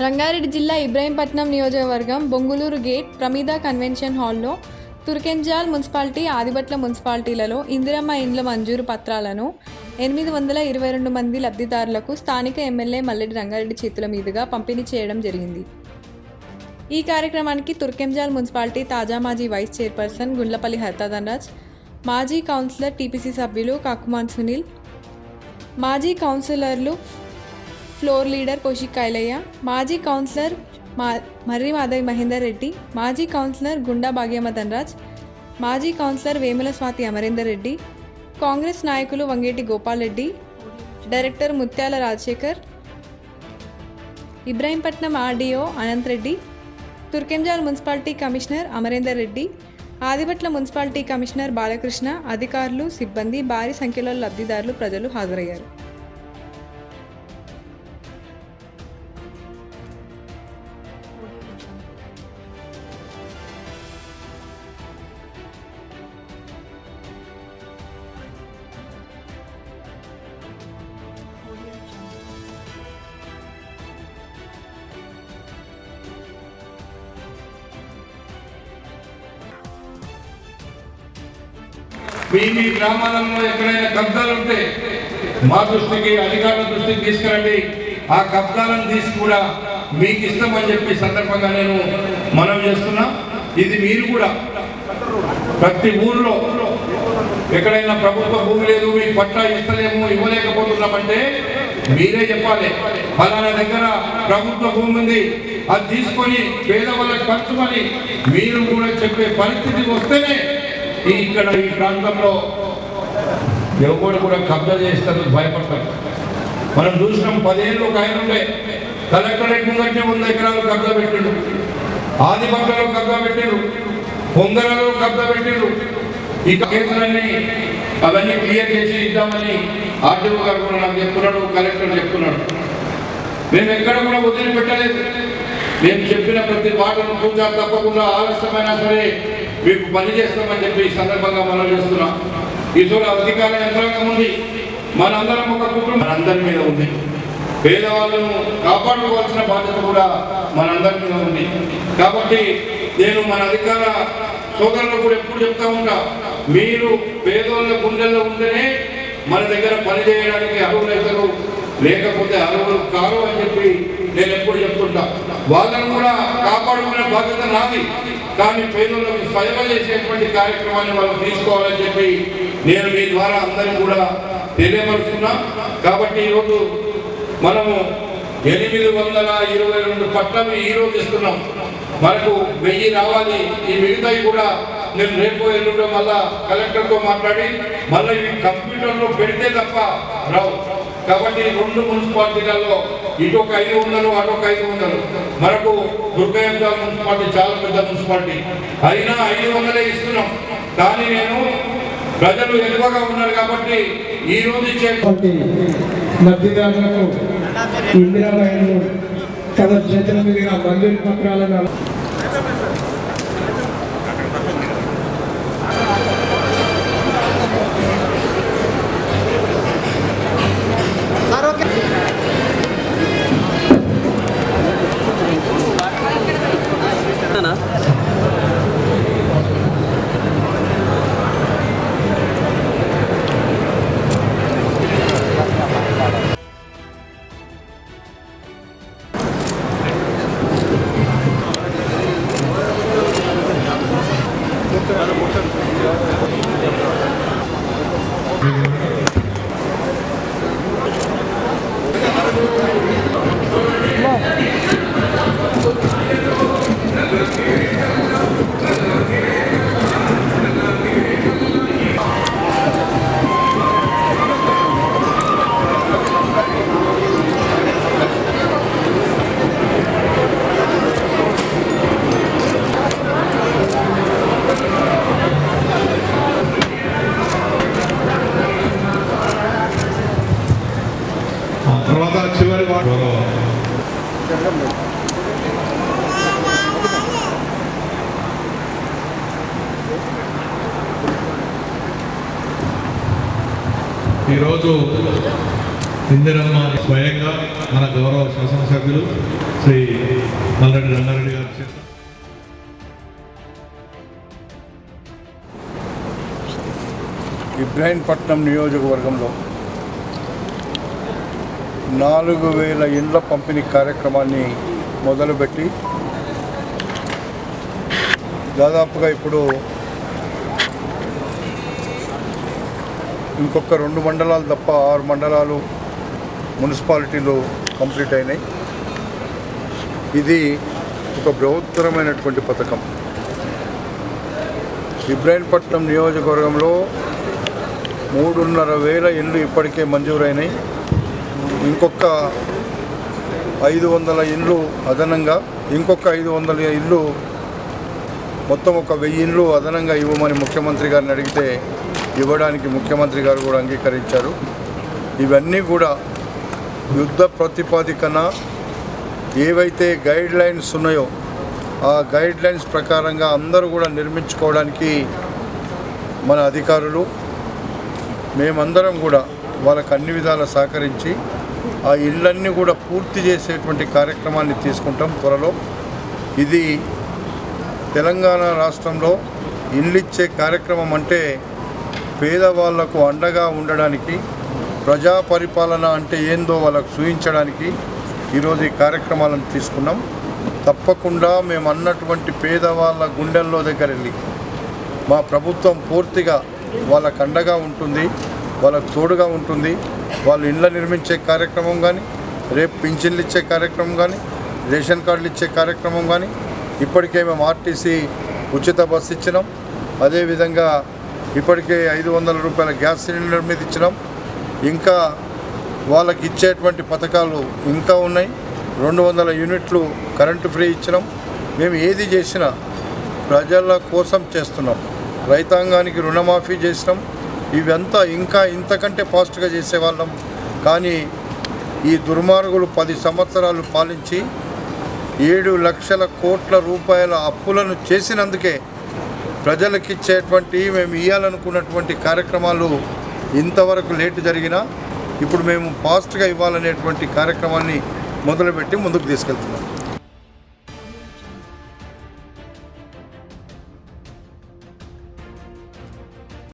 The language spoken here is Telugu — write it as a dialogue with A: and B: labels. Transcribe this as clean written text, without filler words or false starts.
A: రంగారెడ్డి జిల్లా ఇబ్రహీంపట్నం నియోజకవర్గం బొంగులూరు గేట్ ప్రమిద కన్వెన్షన్ హాల్లో తుర్కెంజాల్ మున్సిపాలిటీ, ఆదిబట్ల మున్సిపాలిటీలలో ఇందిరమ్మ ఇండ్ల మంజూరు పత్రాలను 822 మంది లబ్ధిదారులకు స్థానిక ఎమ్మెల్యే మల్లెడ్డి రంగారెడ్డి చేతుల మీదుగా పంపిణీ చేయడం జరిగింది. ఈ కార్యక్రమానికి తుర్కెంజాల్ మున్సిపాలిటీ తాజా మాజీ వైస్ చైర్పర్సన్ గుండ్లపల్లి హరితాధనరాజ్, మాజీ కౌన్సిలర్ టీపీసీ సభ్యులు కాకుమాన్ సునీల్, మాజీ కౌన్సిలర్లు ఫ్లోర్ లీడర్ కౌశిక్ కైలయ్య, మాజీ కౌన్సిలర్ మర్రి మాధవి మహేందర్ రెడ్డి, మాజీ కౌన్సిలర్ గుండా భాగ్యమ్మ ధనరాజ్, మాజీ కౌన్సిలర్ వేముల స్వాతి అమరేందర్ రెడ్డి, కాంగ్రెస్ నాయకులు వంగేటి గోపాల్ రెడ్డి, డైరెక్టర్ ముత్యాల Rajasekhar, Ibrahimpatnam RDO Anant Reddy, Turkenjal municipality commissioner Amarender Reddy, Adibatla municipality commissioner Balakrishna, అధికారులు, సిబ్బంది, భారీ సంఖ్యలో లబ్ధిదారులు, ప్రజలు హాజరయ్యారు.
B: మీ గ్రామాలలో ఎక్కడైనా కబ్జాలు ఉంటే మా దృష్టికి, అధికారుల దృష్టికి తీసుకురండి. ఆ కబ్జాలను తీసి కూడా మీకు ఇస్తామని చెప్పి సందర్భంగా నేను మనం చేస్తున్నా. ఇది మీరు కూడా ప్రతి ఊర్లో ఎక్కడైనా ప్రభుత్వ భూమి లేదు, మీకు పట్టా ఇస్తలేము, ఇవ్వలేకపోతున్నామంటే మీరే చెప్పాలి. ఫలానా దగ్గర ప్రభుత్వ భూమి ఉంది, అది తీసుకొని పేదవాళ్ళకి పంచుకొని మీరు కూడా చెప్పే పరిస్థితి వస్తేనే ఇక్కడ ఈ ప్రాంతంలో ఎవరు కూడా కబ్జా చేస్తారు, భయపడతారు. మనం చూసినాం, 10 ఏళ్ళు ఒక ఆయన ఉండే కలెక్టరేట్ ముంగట్నే 100 ఎకరాలు కబ్జా పెట్టిండు, ఆదిబట్టలో కబ్జా పెట్టిండు, పొంగలలో కబ్జా పెట్టిండు. ఈ కేసులన్నీ అవన్నీ క్లియర్ చేసి ఇద్దామని ఆర్టీఓ గారు కూడా నాకు చెప్తున్నాడు, కలెక్టర్ చెప్తున్నాడు. మేము ఎక్కడ కూడా వదిలిపెట్టలేదు. మేము చెప్పిన ప్రతి మాటను పూజ తప్పకుండా ఆలస్యమైనా సరే మీకు పని చేస్తామని చెప్పి ఈ సందర్భంగా మనం చేస్తున్నాం. ఈరోజు అధికార యంత్రాంగం ఉంది, మనందరం ఒక కుటుంబం, మనందరి మీద ఉంది. పేదవాళ్ళను కాపాడుకోవాల్సిన బాధ్యత కూడా మనందరి మీద ఉంది. కాబట్టి నేను మన అధికార సోదరులకు కూడా ఎప్పుడు చెప్తా ఉంటా, మీరు పేదోళ్ళ గుండెల్లో ఉంటేనే మన దగ్గర పని చేయడానికి అర్హులైతారు, లేకపోతే అర్హులు కారు అని చెప్పి నేను ఎప్పుడు చెప్తుంటా. వాళ్ళను కూడా కాపాడుకునే బాధ్యత నాది. కానీ పేదలకు సేవ చేసేటువంటి కార్యక్రమాన్ని వాళ్ళు తీసుకోవాలని చెప్పి నేను మీ ద్వారా అందరికీ కూడా తెలియపరుస్తున్నా. కాబట్టి ఈరోజు మనము 822 పట్టాలు ఈరోజు ఇస్తున్నాం. మనకు 1000 రావాలి. ఈ మిగతాయి కూడా నేను రేపు ఎల్లుండో మళ్ళా కలెక్టర్తో మాట్లాడి మళ్ళీ ఇవి కంప్యూటర్లో పెడితే తప్ప రావు. కాబట్టి 2 మున్సిపాలిటీలలో ఇటొక 500, అటొక 500. మనకు దుర్గయంజాల్ మున్సిపాలిటీ చాలా పెద్ద మున్సిపాలిటీ, అయినా 500 ఇస్తున్నాం. కానీ నేను ప్రజలు ఎక్కువగా ఉన్నారు కాబట్టి ఈ రోజు ఇచ్చేటువంటి
C: లబ్ధిదారులకు ఇందిరమ్మ ఇండ్లు తమ చేతుల మీదుగా మంజూరు పత్రాలను
D: చివరి ఈరోజు ఇందిరమ్మ స్వయంగా మన గౌరవ శాసనసభ్యులు శ్రీ మల్రెడ్డి రంగారెడ్డి గారు చేస్తారు.
E: ఇబ్రాహీంపట్నం నియోజకవర్గంలో 4000 ఇండ్ల పంపిణీ కార్యక్రమాన్ని మొదలుపెట్టి దాదాపుగా ఇప్పుడు ఇంకొక 2 మండలాలు తప్ప 6 మండలాలు మున్సిపాలిటీలు కంప్లీట్ అయినాయి. ఇది ఒక బృహత్తరమైనటువంటి పథకం. ఇబ్రాహీంపట్నం నియోజకవర్గంలో 3,500 ఇండ్లు ఇప్పటికే మంజూరైనాయి. ఇంకొక 500 ఇండ్లు అదనంగా, ఇంకొక 500 ఇండ్లు, మొత్తం ఒక 1000 ఇండ్లు అదనంగా ఇవ్వమని ముఖ్యమంత్రి గారిని అడిగితే ఇవ్వడానికి ముఖ్యమంత్రి గారు కూడా అంగీకరించారు. ఇవన్నీ కూడా యుద్ధ ప్రాతిపదికన ఏవైతే గైడ్ లైన్స్ ఉన్నాయో ఆ గైడ్ లైన్స్ ప్రకారంగా అందరూ కూడా నిర్మించుకోవడానికి మన అధికారులు మేమందరం కూడా వాళ్ళకు అన్ని విధాలా సహకరించి ఆ ఇళ్ళన్నీ కూడా పూర్తి చేసేటువంటి కార్యక్రమాన్ని తీసుకుంటాం త్వరలో. ఇది తెలంగాణ రాష్ట్రంలో ఇల్లు ఇచ్చే కార్యక్రమం అంటే పేదవాళ్లకు అండగా ఉండడానికి, ప్రజా పరిపాలన అంటే ఏందో వాళ్ళకు చూపించడానికి ఈరోజు ఈ కార్యక్రమాలను తీసుకున్నాం. తప్పకుండా మేము అన్నటువంటి పేదవాళ్ళ గుండెల్లో దగ్గర వెళ్ళి మా ప్రభుత్వం పూర్తిగా వాళ్ళకు అండగా ఉంటుంది, వాళ్ళకు తోడుగా ఉంటుంది. వాళ్ళు ఇళ్ళ నిర్మించే కార్యక్రమం కానీ, రేపు పింఛన్లు ఇచ్చే కార్యక్రమం కానీ, రేషన్ కార్డులు ఇచ్చే కార్యక్రమం కానీ, ఇప్పటికే మేము ఆర్టీసీ ఉచిత బస్సు ఇచ్చినాం. అదేవిధంగా ఇప్పటికే 500 రూపాయల గ్యాస్ సిలిండర్ మీద ఇచ్చినాం. ఇంకా వాళ్ళకి ఇచ్చేటువంటి పథకాలు ఇంకా ఉన్నాయి. 200 యూనిట్లు కరెంటు ఫ్రీ ఇచ్చినాం. మేము ఏది చేసినా ప్రజల కోసం చేస్తున్నాం. రైతాంగానికి రుణమాఫీ చేసినాం. ఇవంతా ఇంకా ఇంతకంటే ఫాస్ట్గా చేసేవాళ్ళం. కానీ ఈ దుర్మార్గులు 10 సంవత్సరాలు పాలించి 7 లక్షల కోట్ల రూపాయల అప్పులను చేసినందుకే ప్రజలకు ఇచ్చేటువంటి, మేము ఇవ్వాలనుకున్నటువంటి కార్యక్రమాలు ఇంతవరకు లేటు జరిగినా ఇప్పుడు మేము ఫాస్ట్గా ఇవ్వాలనేటువంటి కార్యక్రమాన్ని మొదలుపెట్టి ముందుకు తీసుకెళ్తున్నాం.